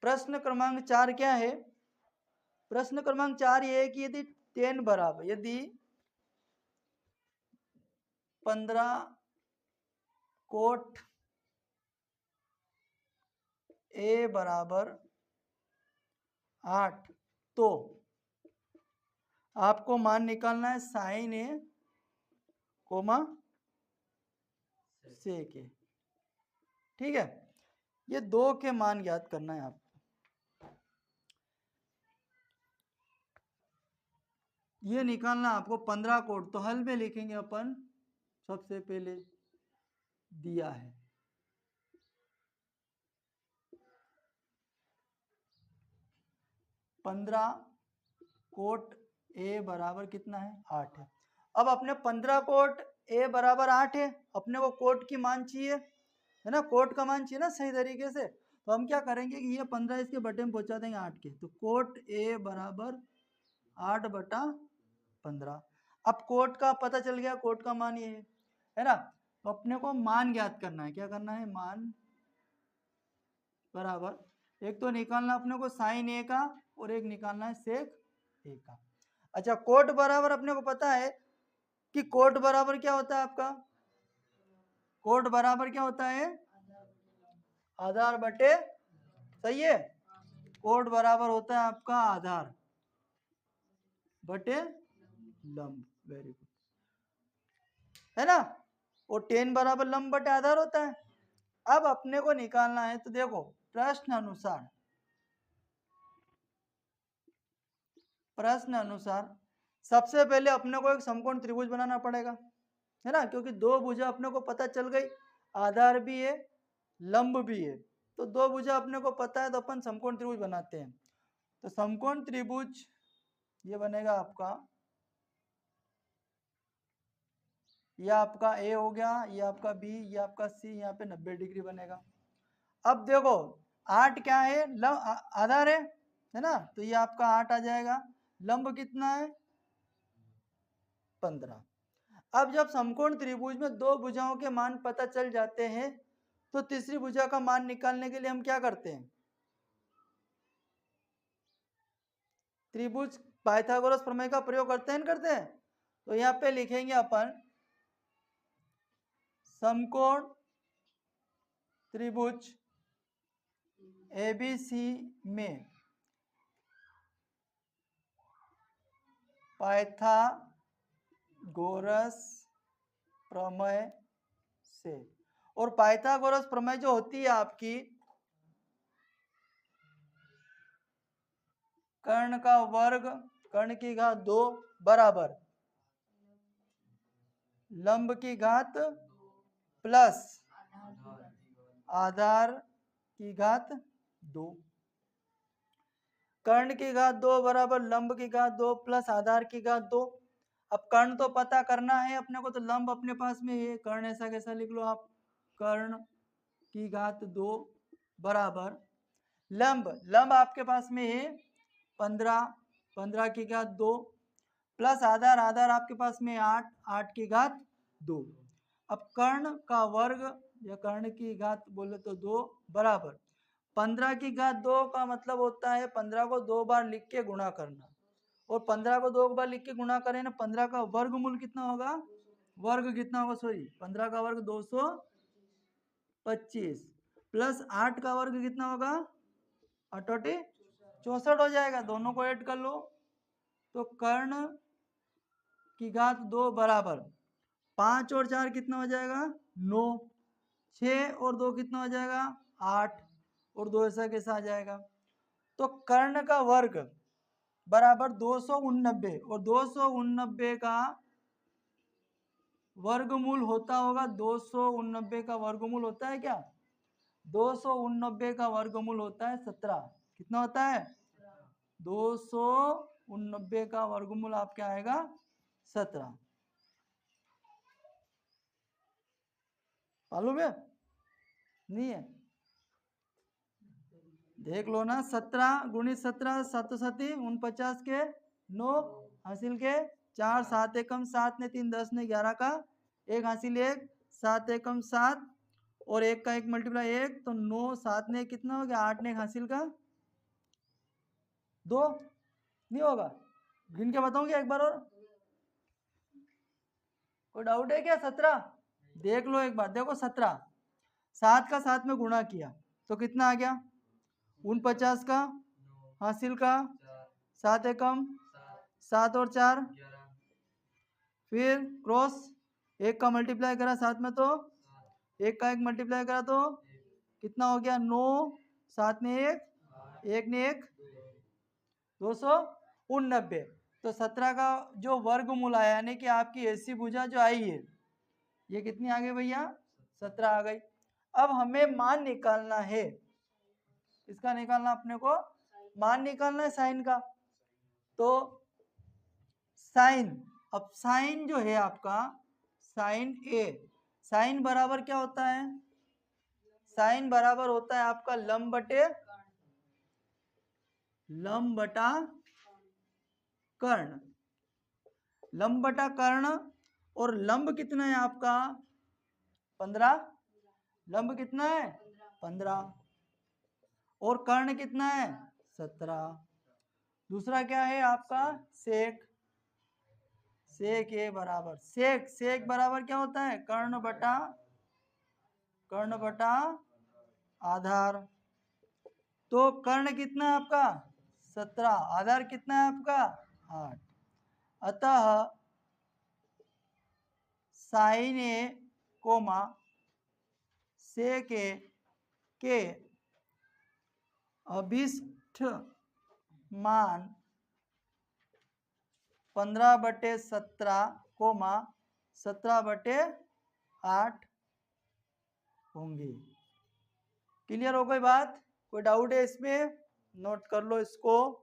प्रश्न क्रमांक 4 क्या है? प्रश्न क्रमांक 4 ये है कि यदि 10 बराबर, यदि 15 कोट ए बराबर 8 तो आपको मान निकालना है साइन ए कोमा सेक ए। ठीक है, ये 2 के मान ज्ञात करना है आपको। ये निकालना आपको 15 कोट, तो हल में लिखेंगे अपन। सबसे पहले दिया है 15 कोट ए बराबर कितना है? 8 है। अब अपने 15 कोट ए बराबर 8 है, अपने को कोट की मान चाहिए, है ना, कोट का मान चाहिए ना सही तरीके से। तो हम क्या करेंगे कि ये 15 इसके बटे में पहुंचा देंगे 8 के, तो कोट ए बराबर 8 बटा 15। अब कोट का पता चल गया, कोट का मान ये है ना। तो अपने को मान ज्ञात करना है, क्या करना है? मान बराबर एक तो निकालना अपने को साइन ए का और एक निकालना है सेक ए का। अच्छा, कोट बराबर अपने को पता है कि कोट बराबर क्या होता है आपका? कोट बराबर क्या होता है? आधार बटे, सही है, कोट बराबर होता है आपका आधार बटे लंब। वेरी गुड, है ना। और 10 बराबर लंब बटे आधार होता है। अब अपने को निकालना है, तो देखो प्रश्न अनुसार सबसे पहले अपने को एक समकोण त्रिभुज बनाना पड़ेगा, है ना, क्योंकि दो भुजा अपने को पता चल गई, आधार भी है लंब भी है, तो दो भुजा अपने को पता है, तो अपन समकोण त्रिभुज बनाते हैं। तो समकोण त्रिभुज ये बनेगा आपका, ये आपका ए हो गया, ये आपका बी, ये आपका सी, यहाँ पे 90 डिग्री बनेगा। अब देखो 8 क्या है? आधार है ना, तो ये आपका 8 आ जाएगा। लंब कितना है? 15। अब जब समकोण त्रिभुज में दो भुजाओं के मान पता चल जाते हैं, तो तीसरी भुजा का मान निकालने के लिए हम क्या करते हैं? त्रिभुज पाइथागोरस प्रमेय का प्रयोग करते हैं, करते हैं। तो यहाँ पे लिखेंगे अपन समकोण त्रिभुज एबीसी में पाइथागोरस प्रमेय से, और पाइथागोरस प्रमेय जो होती है आपकी, कर्ण का वर्ग कर्ण की घात 2 बराबर लंब की घात प्लस आधार की घात 2। कर्ण की घात 2 बराबर लंब की घात 2 प्लस आधार की घात 2। अब कर्ण तो पता करना है अपने को, तो लंब अपने पास में है, कर्ण ऐसा कैसा लिख लो आप, कर्ण की घात 2 बराबर लंब आपके पास में है 15 की घात 2 प्लस आधार आपके पास में 8 की घात 2। अब कर्ण का वर्ग या कर्ण की घात बोले तो 2 बराबर 15 की घात 2 का मतलब होता है 15 को 2 बार लिख के गुणा करना, और 15 को 2 बार लिख के गुणा करें ना, 15 का वर्गमूल कितना होगा? वर्ग कितना होगा, सॉरी 15 का वर्ग 225 प्लस 8 का वर्ग कितना होगा? 68 64 हो जाएगा। दोनों को ऐड कर लो, तो कर्ण की घात 2 बराबर 5 और 4 कितना हो जाएगा? 9, 6 और 2 कितना हो जाएगा? 8 और 2 ऐसा कैसा आ जाएगा? तो कर्ण का वर्ग बराबर 289, और 289 का वर्गमूल होता होगा, 289 का वर्गमूल होता है क्या? 289 का वर्गमूल होता है 17। कितना होता है? 289 का वर्गमूल आपके आएगा 17। मालूम है? नहीं है? देख लो ना, 17 गुणित 17 7 7 49 के 9 हासिल के 4 7 एकम 7 ने 3 10 ने 11 का 1 हासिल 1 7 एकम 7 और 1 का 1 मल्टीप्लाई 1, तो 9 7 ने कितना हो गया? 8 ने 1 हासिल का 2 नहीं होगा, गिन के बताऊं क्या एक बार और? कोई डाउट है क्या? 17 देख लो एक बार, देखो 17 7 का 7 में गुणा किया तो कितना आ गया? 49 का हासिल का 7 एकम 7 और 4, फिर क्रॉस 1 का मल्टीप्लाई करा 7 में तो 1 का 1 मल्टीप्लाई करा तो कितना हो गया? 9 7 ने 1 ने 1 289। तो 17 का जो वर्गमूल आया यानी कि आपकी ऐसी भुजा जो आई है ये कितनी आ गई भैया? 17 आ गई। अब हमें मान निकालना है, इसका निकालना अपने को मान निकालना है साइन का। तो साइन, अब साइन जो है आपका साइन ए, साइन बराबर क्या होता है? साइन बराबर होता है आपका लंब बटा कर्ण, लंब बटा कर्ण। और लंब कितना है आपका? 15, लंब कितना है? 15, और कर्ण कितना है? 17। दूसरा क्या है आपका? सेक, सेक ए बराबर सेक, सेक बराबर क्या होता है? कर्ण बटा आधार। तो कर्ण कितना है आपका? 17, आधार कितना है आपका? 8। अतः साइन ए कोमा सेक ए के अभिष्ट मान 15/17 कोमा 17/8 होंगे। क्लियर हो गई बात? कोई डाउट है इसमें? नोट कर लो इसको।